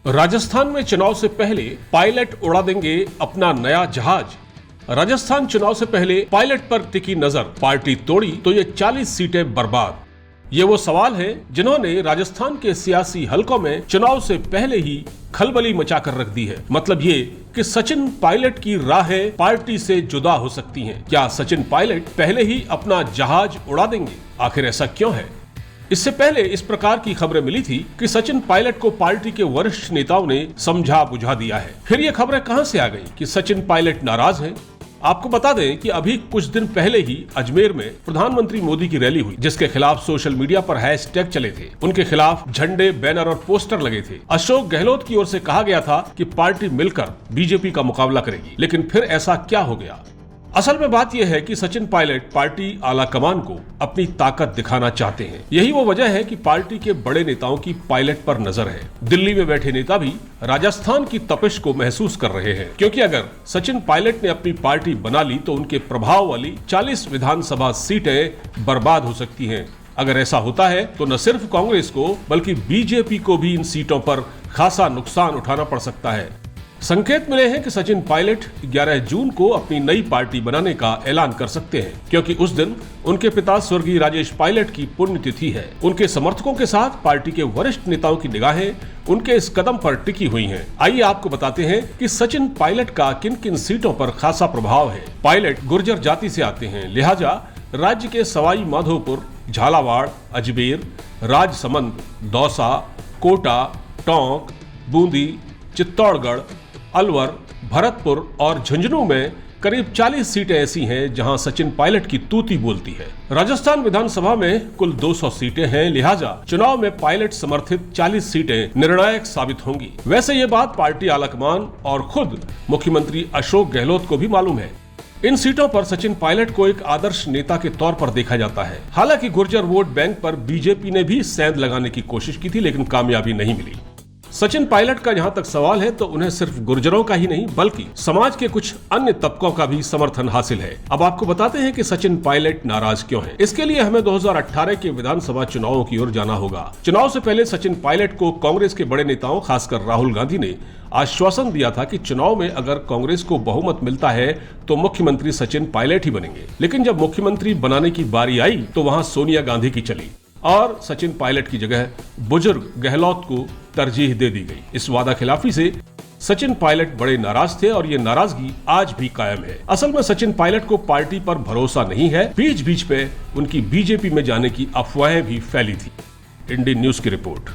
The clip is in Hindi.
राजस्थान में चुनाव से पहले पायलट उड़ा देंगे अपना नया जहाज। राजस्थान चुनाव से पहले पायलट पर टिकी नजर, पार्टी तोड़ी तो ये 40 सीटें बर्बाद। ये वो सवाल है जिन्होंने राजस्थान के सियासी हलकों में चुनाव से पहले ही खलबली मचाकर रख दी है। मतलब ये कि सचिन पायलट की राहें पार्टी से जुदा हो सकती हैं। क्या सचिन पायलट पहले ही अपना जहाज उड़ा देंगे? आखिर ऐसा क्यों है? इससे पहले इस प्रकार की खबरें मिली थी कि सचिन पायलट को पार्टी के वरिष्ठ नेताओं ने समझा बुझा दिया है। फिर ये खबरें कहां से आ गई कि सचिन पायलट नाराज हैं? आपको बता दें कि अभी कुछ दिन पहले ही अजमेर में प्रधानमंत्री मोदी की रैली हुई, जिसके खिलाफ सोशल मीडिया पर हैशटैग चले थे। उनके खिलाफ झंडे, बैनर और पोस्टर लगे थे। अशोक गहलोत की ओर से कहा गया था कि पार्टी मिलकर बीजेपी का मुकाबला करेगी, लेकिन फिर ऐसा क्या हो गया? असल में बात यह है कि सचिन पायलट पार्टी आला कमान को अपनी ताकत दिखाना चाहते हैं। यही वो वजह है कि पार्टी के बड़े नेताओं की पायलट पर नजर है। दिल्ली में बैठे नेता भी राजस्थान की तपिश को महसूस कर रहे हैं, क्योंकि अगर सचिन पायलट ने अपनी पार्टी बना ली तो उनके प्रभाव वाली 40 विधानसभा सीटें बर्बाद हो सकती हैं। अगर ऐसा होता है तो न सिर्फ कांग्रेस को बल्कि बीजेपी को भी इन सीटों पर खासा नुकसान उठाना पड़ सकता है। संकेत मिले हैं कि सचिन पायलट 11 जून को अपनी नई पार्टी बनाने का ऐलान कर सकते हैं, क्योंकि उस दिन उनके पिता स्वर्गीय राजेश पायलट की पुण्यतिथि है। उनके समर्थकों के साथ पार्टी के वरिष्ठ नेताओं की निगाहें उनके इस कदम पर टिकी हुई हैं। आइए आपको बताते हैं कि सचिन पायलट का किन किन सीटों पर खासा प्रभाव है। पायलट गुर्जर जाति से आते हैं, लिहाजा राज्य के सवाई माधोपुर, झालावाड़, अजमेर, राजसमंद, दौसा, कोटा, टोंक, बूंदी, चित्तौड़गढ़, अलवर, भरतपुर और झुंझुनू में करीब 40 सीटें ऐसी हैं जहां सचिन पायलट की तूती बोलती है। राजस्थान विधानसभा में कुल 200 सीटें हैं, लिहाजा चुनाव में पायलट समर्थित 40 सीटें निर्णायक साबित होंगी। वैसे ये बात पार्टी आलाकमान और खुद मुख्यमंत्री अशोक गहलोत को भी मालूम है। इन सीटों पर सचिन पायलट को एक आदर्श नेता के तौर पर देखा जाता है। हालांकि गुर्जर वोट बैंक पर बीजेपी ने भी सेंध लगाने की कोशिश की थी, लेकिन कामयाबी नहीं मिली। सचिन पायलट का जहां तक सवाल है तो उन्हें सिर्फ गुर्जरों का ही नहीं बल्कि समाज के कुछ अन्य तबकों का भी समर्थन हासिल है। अब आपको बताते हैं कि सचिन पायलट नाराज क्यों हैं। इसके लिए हमें 2018 के विधानसभा चुनावों की ओर जाना होगा। चुनाव से पहले सचिन पायलट को कांग्रेस के बड़े नेताओं, खासकर राहुल गांधी ने आश्वासन दिया था कि चुनाव में अगर कांग्रेस को बहुमत मिलता है तो मुख्यमंत्री सचिन पायलट ही बनेंगे। लेकिन जब मुख्यमंत्री बनाने की बारी आई तो वहां सोनिया गांधी की चली और सचिन पायलट की जगह बुजुर्ग गहलोत को तरजीह दे दी गई। इस वादा खिलाफी से सचिन पायलट बड़े नाराज थे और ये नाराजगी आज भी कायम है। असल में सचिन पायलट को पार्टी पर भरोसा नहीं है। बीच बीच पे उनकी बीजेपी में जाने की अफवाहें भी फैली थी। इंडियन न्यूज की रिपोर्ट।